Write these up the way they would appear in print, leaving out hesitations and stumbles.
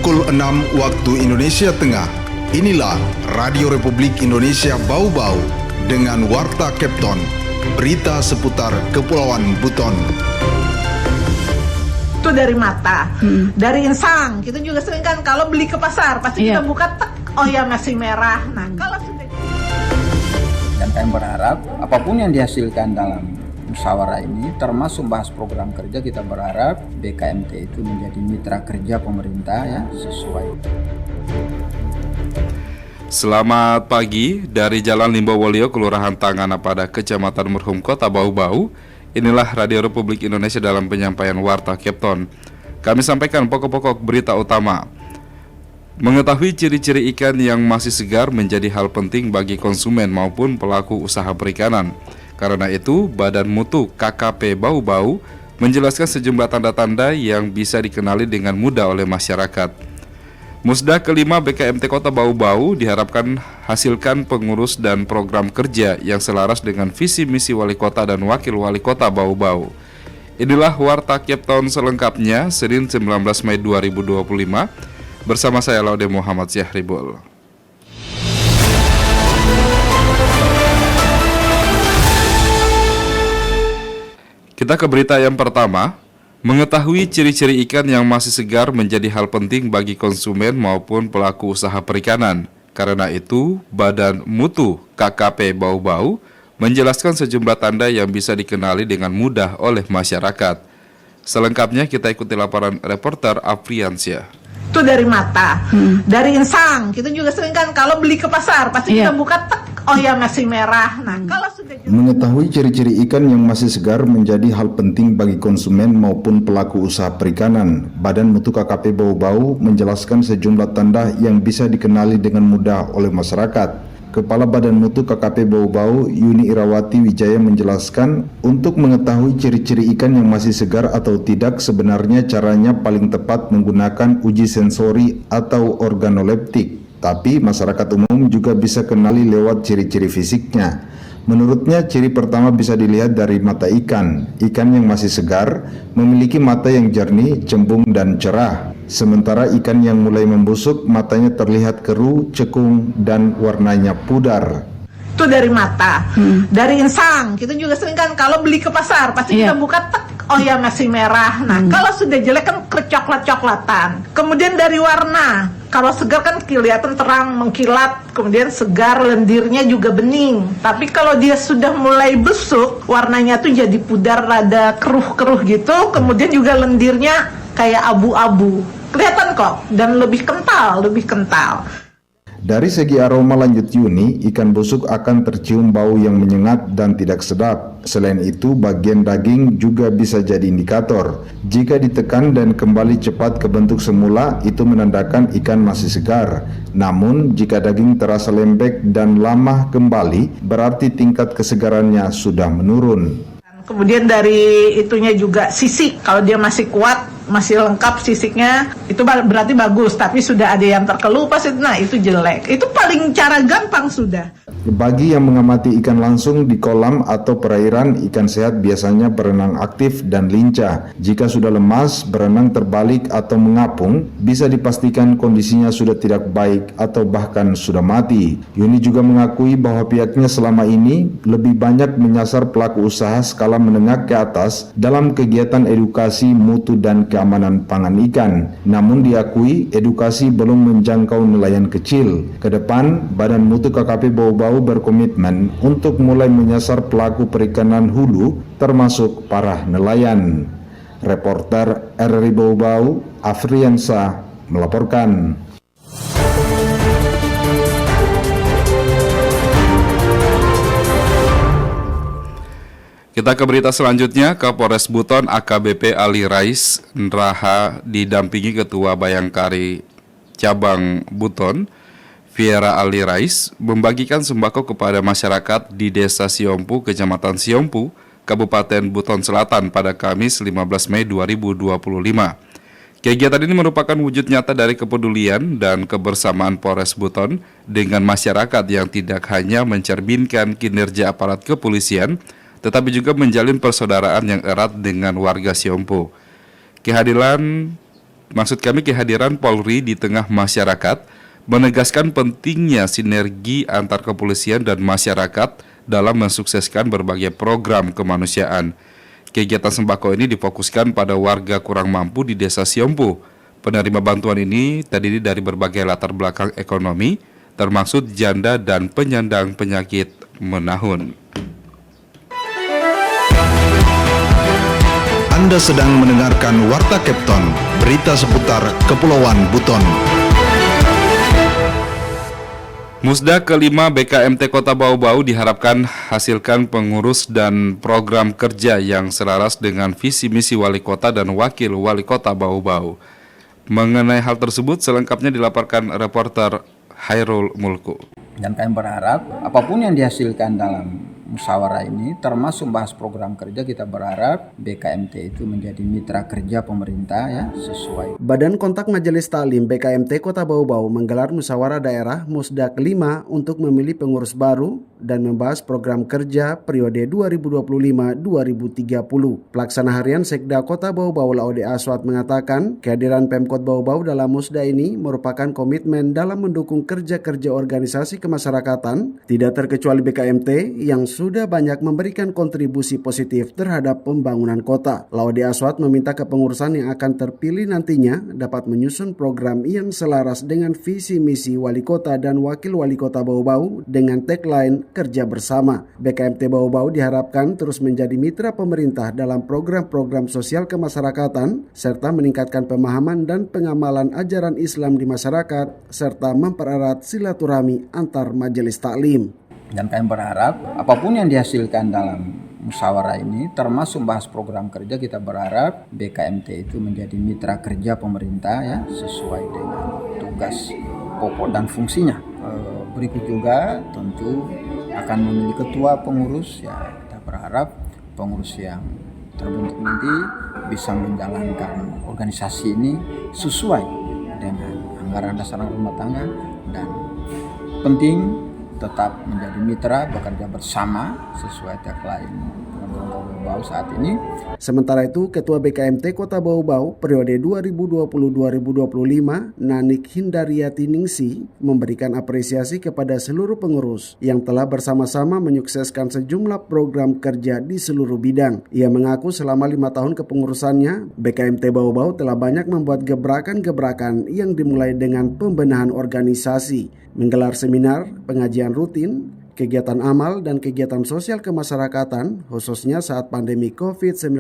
Pukul 6 waktu Indonesia Tengah. Inilah Radio Republik Indonesia Bau-Bau dengan Warta Kepton. Berita seputar Kepulauan Buton. Itu dari mata, dari insang. Kita juga sering kan kalau beli ke pasar pasti kita buka tek, oh ya masih merah. Nah kalau sudah. Dan kami berharap apapun yang dihasilkan dalam musyawarah ini, termasuk bahas program kerja, kita berharap BKMT itu menjadi mitra kerja pemerintah ya sesuai. Selamat pagi dari Jalan Limbowolio, Kelurahan Tanganapada, Kecamatan Merhum, Kota Bau-Bau. Inilah Radio Republik Indonesia dalam penyampaian Warta Kepton. Kami sampaikan pokok-pokok berita utama. Mengetahui ciri-ciri ikan yang masih segar menjadi hal penting bagi konsumen maupun pelaku usaha perikanan. Karena itu, Badan Mutu KKP Bau-Bau menjelaskan sejumlah tanda-tanda yang bisa dikenali dengan mudah oleh masyarakat. Musda kelima BKMT Kota Bau-Bau diharapkan hasilkan pengurus dan program kerja yang selaras dengan visi misi wali kota dan wakil wali kota Bau-Bau. Inilah Warta Kepton selengkapnya, Senin 19 Mei 2025, bersama saya Laude Muhammad Syahribul. Kita ke berita yang pertama. Mengetahui ciri-ciri ikan yang masih segar menjadi hal penting bagi konsumen maupun pelaku usaha perikanan. Karena itu, Badan Mutu KKP Bau-Bau menjelaskan sejumlah tanda yang bisa dikenali dengan mudah oleh masyarakat. Selengkapnya kita ikuti laporan reporter Afriansyah. Itu dari mata, dari insang. Kita juga sering kan kalau beli ke pasar pasti kita buka tek, oh ya masih merah. Nah kalau sudah Mengetahui ciri-ciri ikan yang masih segar menjadi hal penting bagi konsumen maupun pelaku usaha perikanan. Badan Mutu KKP Bau-Bau menjelaskan sejumlah tanda yang bisa dikenali dengan mudah oleh masyarakat. Kepala Badan Mutu KKP Bau-Bau, Yuni Irawati Wijaya menjelaskan, untuk mengetahui ciri-ciri ikan yang masih segar atau tidak, sebenarnya caranya paling tepat menggunakan uji sensori atau organoleptik. Tapi masyarakat umum juga bisa kenali lewat ciri-ciri fisiknya. Menurutnya, ciri pertama bisa dilihat dari mata ikan. Ikan yang masih segar memiliki mata yang jernih, cembung, dan cerah. Sementara ikan yang mulai membusuk, matanya terlihat keruh, cekung, dan warnanya pudar. itu dari mata, dari insang. Kita juga sering kan kalau beli ke pasar pasti kita buka tek, oh ya masih merah. Nah kalau sudah jelek kan kecoklat-coklatan. Kemudian dari warna, kalau segar kan kelihatan terang mengkilat, kemudian segar, lendirnya juga bening. Tapi kalau dia sudah mulai busuk, warnanya tuh jadi pudar, rada keruh-keruh gitu. Kemudian juga lendirnya kayak abu-abu. Kelihatan kok, dan lebih kental. Dari segi aroma, lanjut Yuni, ikan busuk akan tercium bau yang menyengat dan tidak sedap. Selain itu, bagian daging juga bisa jadi indikator. Jika ditekan dan kembali cepat ke bentuk semula, itu menandakan ikan masih segar. Namun, jika daging terasa lembek dan lama kembali, berarti tingkat kesegarannya sudah menurun. Kemudian dari itunya juga sisik, kalau dia masih kuat, masih lengkap sisiknya, itu berarti bagus. Tapi sudah ada yang terkelupas, nah itu jelek. Itu paling cara gampang sudah. Bagi yang mengamati ikan langsung di kolam atau perairan, ikan sehat biasanya berenang aktif dan lincah. Jika sudah lemas, berenang terbalik atau mengapung, bisa dipastikan kondisinya sudah tidak baik atau bahkan sudah mati. Yuni juga mengakui bahwa pihaknya selama ini lebih banyak menyasar pelaku usaha skala menengah ke atas dalam kegiatan edukasi mutu dan keamanan pangan ikan. Namun diakui edukasi belum menjangkau nelayan kecil. Kedepan, Badan Mutu KKP Bau-Bau berkomitmen untuk mulai menyasar pelaku perikanan hulu termasuk para nelayan. Reporter RRI Bau-Bau, Afriansyah melaporkan. Kita ke berita selanjutnya. Kapolres Buton AKBP Ali Rais Nraha didampingi Ketua Bayangkari Cabang Buton Viera Ali Rais membagikan sembako kepada masyarakat di Desa Siompu, Kecamatan Siompu, Kabupaten Buton Selatan pada Kamis 15 Mei 2025. Kegiatan ini merupakan wujud nyata dari kepedulian dan kebersamaan Polres Buton dengan masyarakat yang tidak hanya mencerminkan kinerja aparat kepolisian, tetapi juga menjalin persaudaraan yang erat dengan warga Siompu. Kehadiran Maksud kami kehadiran Polri di tengah masyarakat menegaskan pentingnya sinergi antar kepolisian dan masyarakat dalam mensukseskan berbagai program kemanusiaan. Kegiatan sembako ini difokuskan pada warga kurang mampu di Desa Siompu. Penerima bantuan ini terdiri dari berbagai latar belakang ekonomi, termasuk janda dan penyandang penyakit menahun. Anda sedang mendengarkan Warta Kepton, berita seputar Kepulauan Buton. Musda kelima BKMT Kota Bau-Bau diharapkan hasilkan pengurus dan program kerja yang selaras dengan visi misi wali kota dan wakil wali kota Bau-Bau. Mengenai hal tersebut selengkapnya dilaporkan reporter Hairul Mulku. Dan kami berharap apapun yang dihasilkan dalam musyawarah ini, termasuk bahas program kerja, kita berharap BKMT itu menjadi mitra kerja pemerintah ya, sesuai. Badan Kontak Majelis Taklim BKMT Kota Bau-Bau menggelar musyawarah daerah Musda kelima untuk memilih pengurus baru dan membahas program kerja periode 2025-2030. Pelaksana harian Sekda Kota Bau-Bau Laude Aswat mengatakan kehadiran Pemkot Bau-Bau dalam Musda ini merupakan komitmen dalam mendukung kerja-kerja organisasi kemasyarakatan, tidak terkecuali BKMT yang sudah banyak memberikan kontribusi positif terhadap pembangunan kota. Laude Aswat meminta kepengurusan yang akan terpilih nantinya dapat menyusun program yang selaras dengan visi misi wali kota dan wakil wali kota Bau-Bau dengan tagline kerja bersama. BKMT Bau-Bau diharapkan terus menjadi mitra pemerintah dalam program-program sosial kemasyarakatan serta meningkatkan pemahaman dan pengamalan ajaran Islam di masyarakat serta mempererat silaturahmi antar majelis taklim. Dan kami berharap apapun yang dihasilkan dalam musyawarah ini, termasuk bahas program kerja, kita berharap BKMT itu menjadi mitra kerja pemerintah ya, sesuai dengan tugas pokok dan fungsinya. Berikut juga tentu akan memilih ketua pengurus ya, kita berharap pengurus yang terbentuk nanti bisa menjalankan organisasi ini sesuai dengan anggaran dasar rumah tangga dan penting tetap menjadi mitra, bekerja bersama sesuai tagline Bau-Bau saat ini. Sementara itu, Ketua BKMT Kota Bau-Bau periode 2020-2025, Nanik Hindariati Ningsi, memberikan apresiasi kepada seluruh pengurus yang telah bersama-sama menyukseskan sejumlah program kerja di seluruh bidang. Ia mengaku selama 5 tahun kepengurusannya, BKMT Bau-Bau telah banyak membuat gebrakan-gebrakan yang dimulai dengan pembenahan organisasi, menggelar seminar, pengajian rutin, kegiatan amal dan kegiatan sosial kemasyarakatan, khususnya saat pandemi COVID-19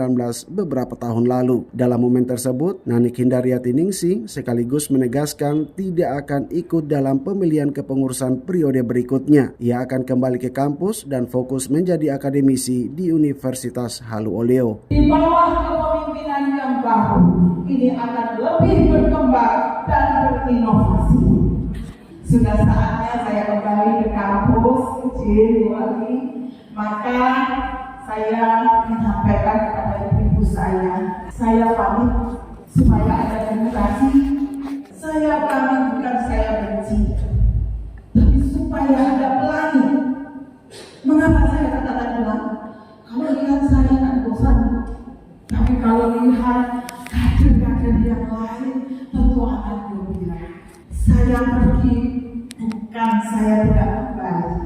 beberapa tahun lalu. Dalam momen tersebut, Nanik Hindariati Ningsi sekaligus menegaskan tidak akan ikut dalam pemilihan kepengurusan periode berikutnya. Ia akan kembali ke kampus dan fokus menjadi akademisi di Universitas Halu Oleo. Di bawah kepemimpinan yang baru, ini akan lebih berkembang dan berinovasi. Sudah saatnya saya kembali ke kampus kecil lagi, maka saya menyampaikan kepada ibu saya pamit supaya ada demokrasi. Saya pamit bukan saya benci, tapi supaya ada pelangi. Mengapa saya katakan pelangi? Kalau lihat saya kan bosan, tapi kalau lihat kader-kader yang lain tentu akan gembira. Saya pergi, bukan saya tidak kembali.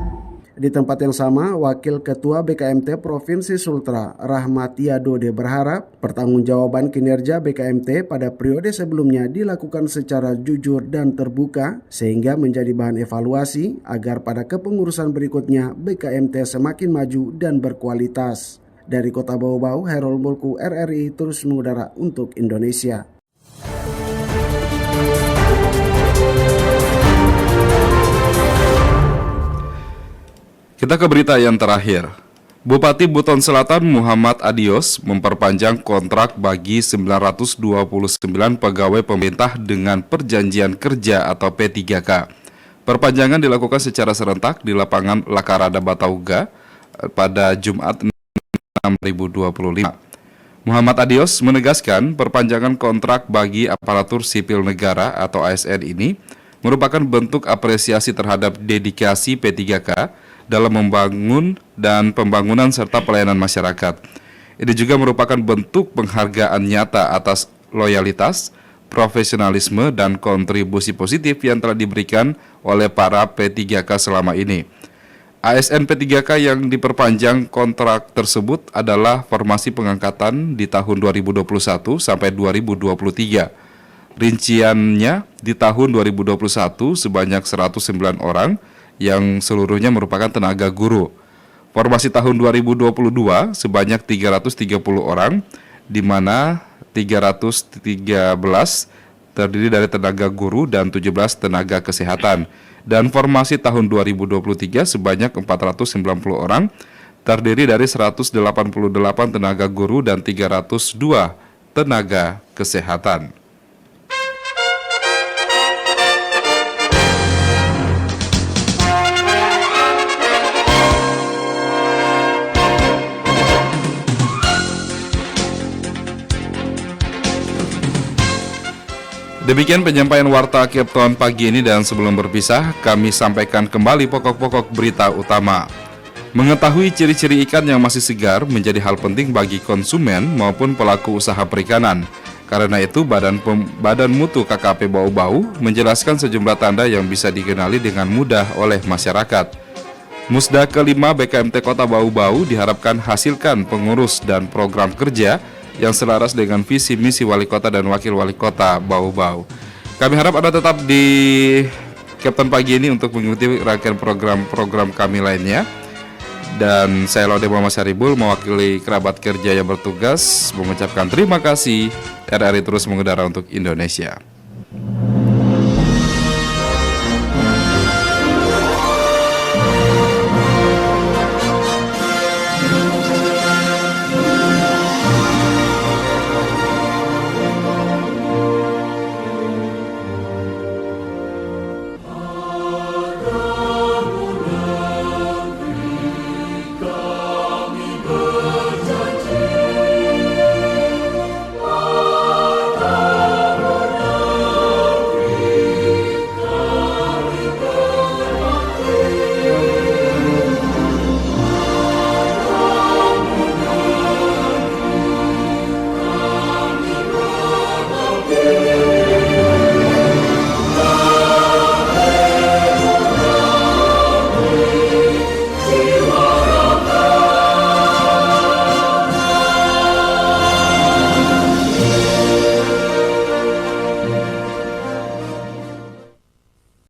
Di tempat yang sama, Wakil Ketua BKMT Provinsi Sultra, Rahmatia Dode berharap pertanggungjawaban kinerja BKMT pada periode sebelumnya dilakukan secara jujur dan terbuka sehingga menjadi bahan evaluasi agar pada kepengurusan berikutnya BKMT semakin maju dan berkualitas. Dari Kota Bau-Bau, Hairul Mulku, RRI terus mengudara untuk Indonesia. Kita ke berita yang terakhir. Bupati Buton Selatan Muhammad Adios memperpanjang kontrak bagi 929 pegawai pemerintah dengan perjanjian kerja atau P3K. Perpanjangan dilakukan secara serentak di lapangan Lakarada Batauga pada Jumat 6 2025. Muhammad Adios menegaskan perpanjangan kontrak bagi aparatur sipil negara atau ASN ini merupakan bentuk apresiasi terhadap dedikasi P3K dalam membangun dan pembangunan serta pelayanan masyarakat. Ini juga merupakan bentuk penghargaan nyata atas loyalitas, profesionalisme dan kontribusi positif yang telah diberikan oleh para P3K selama ini. ASN P3K yang diperpanjang kontrak tersebut adalah formasi pengangkatan di tahun 2021 sampai 2023. Rinciannya di tahun 2021 sebanyak 109 orang yang seluruhnya merupakan tenaga guru. Formasi tahun 2022 sebanyak 330 orang, di mana 313 terdiri dari tenaga guru dan 17 tenaga kesehatan. Dan formasi tahun 2023 sebanyak 490 orang, terdiri dari 188 tenaga guru dan 302 tenaga kesehatan. Demikian penyampaian Warta Kepton pagi ini, dan sebelum berpisah, kami sampaikan kembali pokok-pokok berita utama. Mengetahui ciri-ciri ikan yang masih segar menjadi hal penting bagi konsumen maupun pelaku usaha perikanan. Karena itu, Badan Mutu KKP Bau-Bau menjelaskan sejumlah tanda yang bisa dikenali dengan mudah oleh masyarakat. Musda kelima BKMT Kota Bau-Bau diharapkan hasilkan pengurus dan program kerja yang selaras dengan visi misi wali kota dan wakil wali kota Bau-Bau. Kami harap Anda tetap di Kepton pagi ini untuk mengikuti rangkaian program-program kami lainnya. Dan saya Laude Muhammad Syaribul mewakili kerabat kerja yang bertugas mengucapkan terima kasih. RRI terus mengudara untuk Indonesia.